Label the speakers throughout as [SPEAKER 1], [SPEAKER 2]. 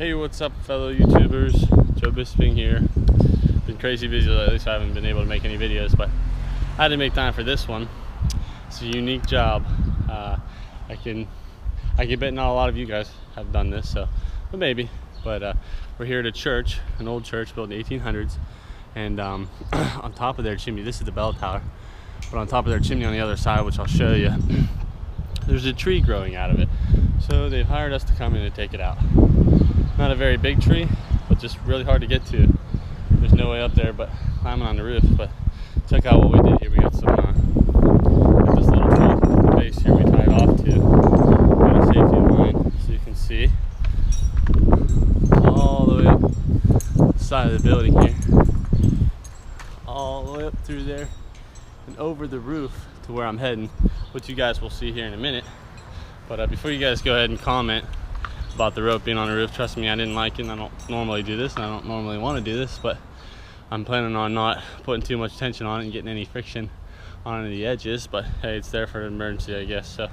[SPEAKER 1] Hey, what's up, fellow YouTubers? Joe Bisping here. Been crazy busy lately, so I haven't been able to make any videos, but I had to make time for this one. It's a unique job. I can bet not a lot of you guys have done this, so but maybe. But we're here at a church, an old church built in the 1800s, and on top of their chimney, this is the bell tower, but on top of their chimney on the other side, which I'll show you, there's a tree growing out of it. So they've hired us to come in and take it out. Not a very big tree, but just really hard to get to. There's no way up there but climbing on the roof. But check out what we did here. We got some got this little tree at the base here we tied off to. Got a safety line so you can see all the way up the side of the building here, all the way up through there and over the roof to where I'm heading, which you guys will see here in a minute. But before you guys go ahead and comment about the rope being on the roof, trust me, I didn't like it, and I don't normally do this, and I don't normally want to do this, but I'm planning on not putting too much tension on it and getting any friction on any of the edges. But hey, it's there for an emergency, I guess. So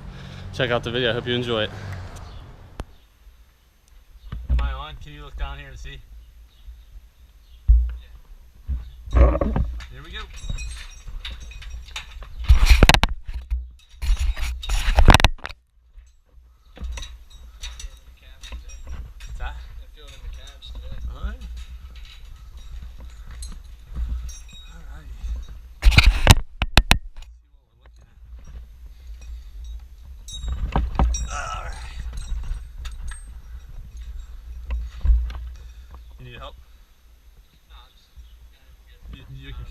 [SPEAKER 1] check out the video. I hope you enjoy it. Am I on? Can you look down here and see? Here we go. You need help? No, I'm just you can.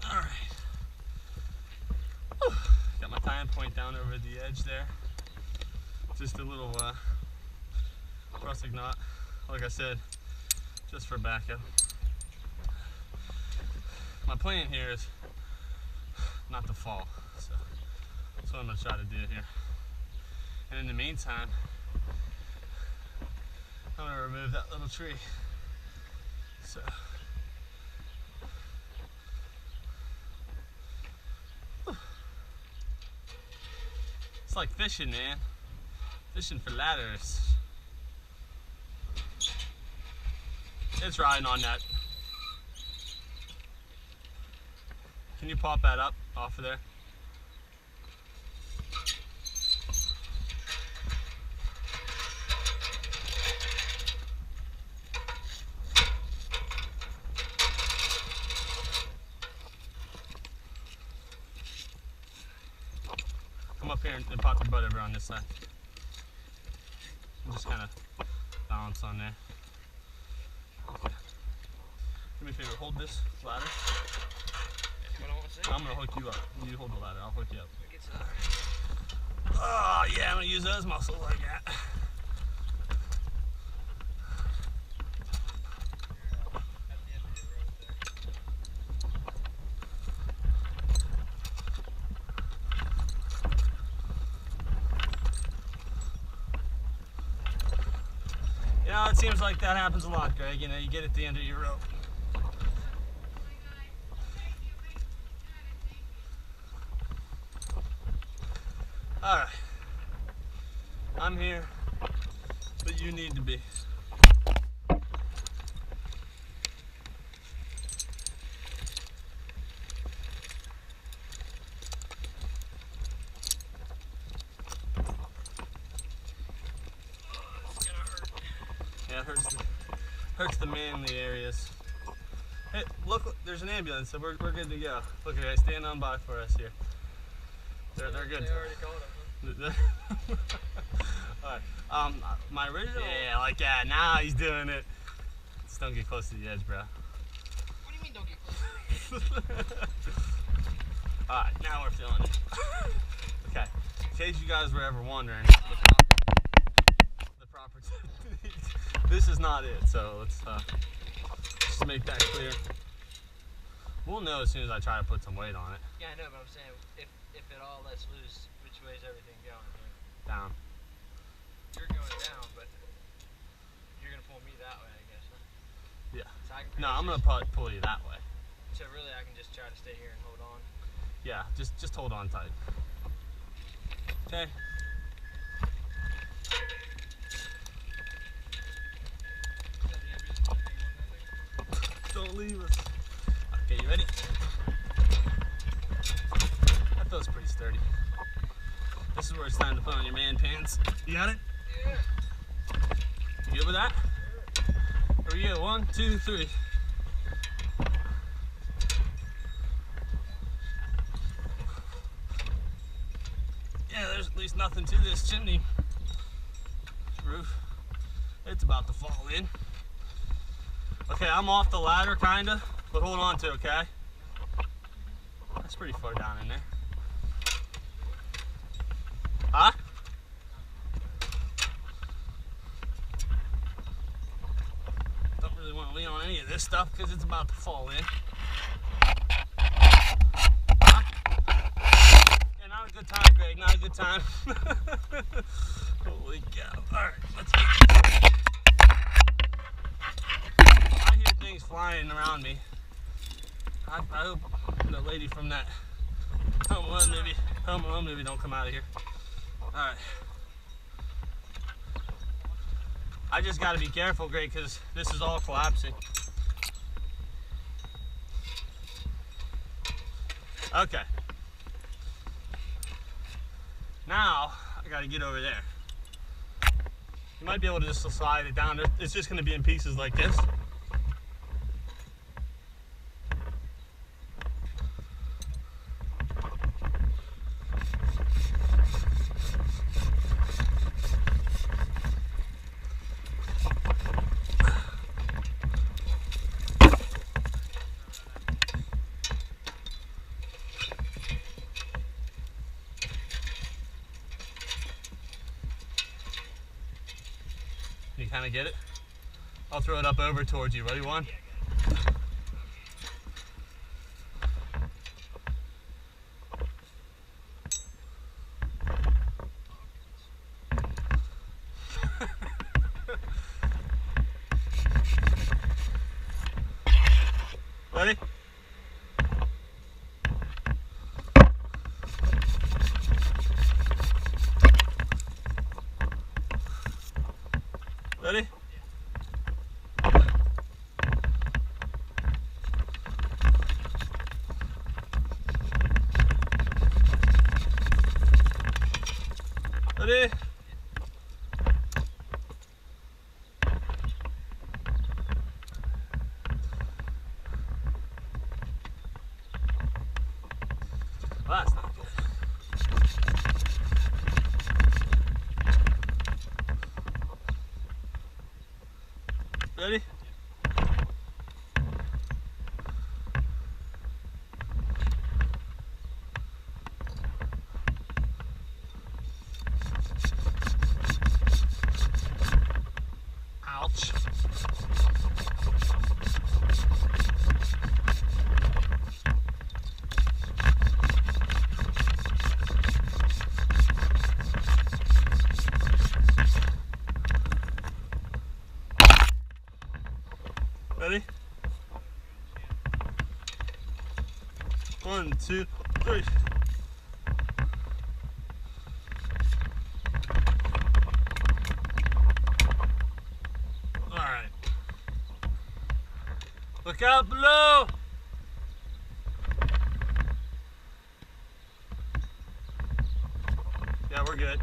[SPEAKER 1] All right. Got my tying point down over the edge there. Just a little rustic knot, like I said, just for backup. My plan here is not to fall, so that's what I'm going to try to do here. And in the meantime, I'm going to remove that little tree. So it's like fishing, man. Fishing for ladders. It's riding on that. Can you pop that up off of there? Come up here and pop your butt over on this side. And just kind of balance on there. Okay. Do me a favor, hold this ladder. I'm gonna hook you up. You hold the ladder, I'll hook you up. Oh yeah, I'm gonna use those muscles like that. You know, it seems like that happens a lot, Greg. You know, you get at the end of your rope. Alright. I'm here, but you need to be. Yeah, it hurts the manly areas. Hey, look, there's an ambulance, so we're good to go. Look at that, stand on by for us here. They're good.
[SPEAKER 2] They already called him,
[SPEAKER 1] huh? Alright, my original... Yeah, like that, now he's doing it. Just don't get close to the edge, bro.
[SPEAKER 2] What do you mean don't get close?
[SPEAKER 1] Alright, now we're feeling it. Okay, in case you guys were ever wondering, the proper technique, this is not it, so let's just make that clear. We'll know as soon as I try to put some weight on it.
[SPEAKER 2] Yeah, I know, but I'm saying if it all lets loose, which way is everything going?
[SPEAKER 1] Down. No, I'm gonna probably pull you that way.
[SPEAKER 2] So really, I can just try to stay here and hold on.
[SPEAKER 1] Yeah, just hold on tight. Okay. Don't leave us. Okay, you ready? That feels pretty sturdy. This is where it's time to put on your man pants. You got it?
[SPEAKER 2] Yeah.
[SPEAKER 1] You good with that? Here we go. 1, 2, 3. Yeah, there's at least nothing to this chimney roof. It's about to fall in. Okay, I'm off the ladder kinda, but hold on to it, okay? That's pretty far down in there. Huh? Don't really want to lean on any of this stuff because it's about to fall in. Huh? Yeah, not a good time, Greg, not a good time. Holy cow. Alright, let's get this. I hear things flying around me. I hope the lady from that Home Alone movie don't come out of here. Alright. I just gotta be careful, Greg, because this is all collapsing. Okay. Now, I gotta get over there. You might be able to just slide it down. It's just gonna be in pieces like this. You kind of get it? I'll throw it up over towards you. Ready? 1. Ready? Ready? Ready? Well, that's not good. Ready? Ouch. Ready? 1, 2, 3. All right. Look out below. Yeah, we're good.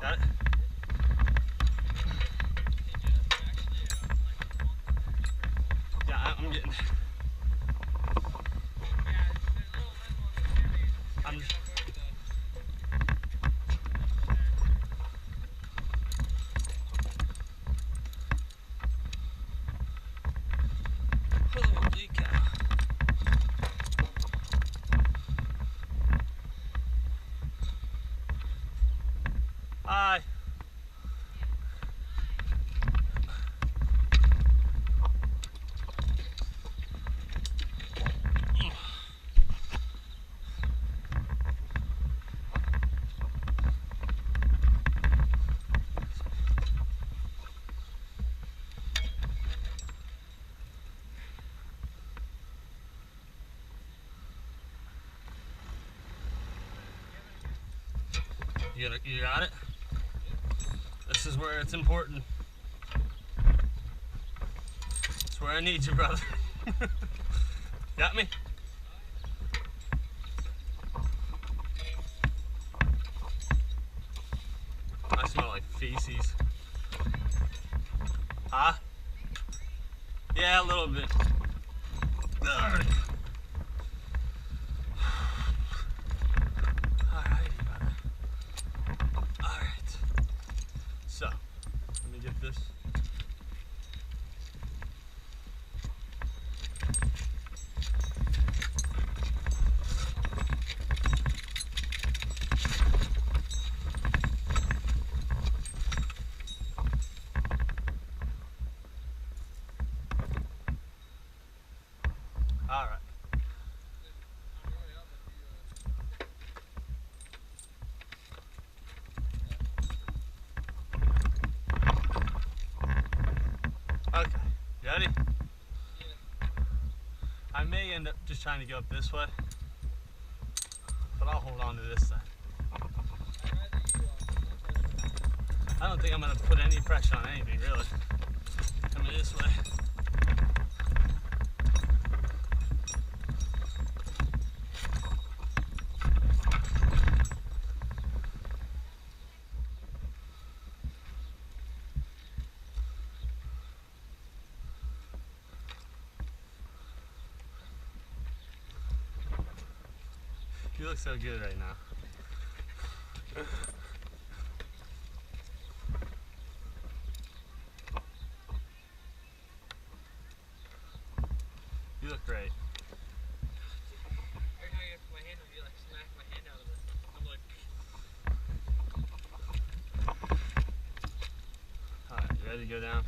[SPEAKER 1] Got it? Yeah, I'm getting. I'm just. Holy cow. Hi. You got it? This is where it's important. It's where I need you, brother. Got me? I smell like feces. Huh? Yeah, a little bit. Alrighty, brother. Alright. So, let me get this. Alright. Okay, you ready? Yeah. I may end up just trying to go up this way, but I'll hold on to this side. I don't think I'm going to put any pressure on anything, really. Coming this way. You look so good right now. You look great.
[SPEAKER 2] Every time I put my hand on you, like smack my hand out of it. I'm like.
[SPEAKER 1] Alright, you ready to go down?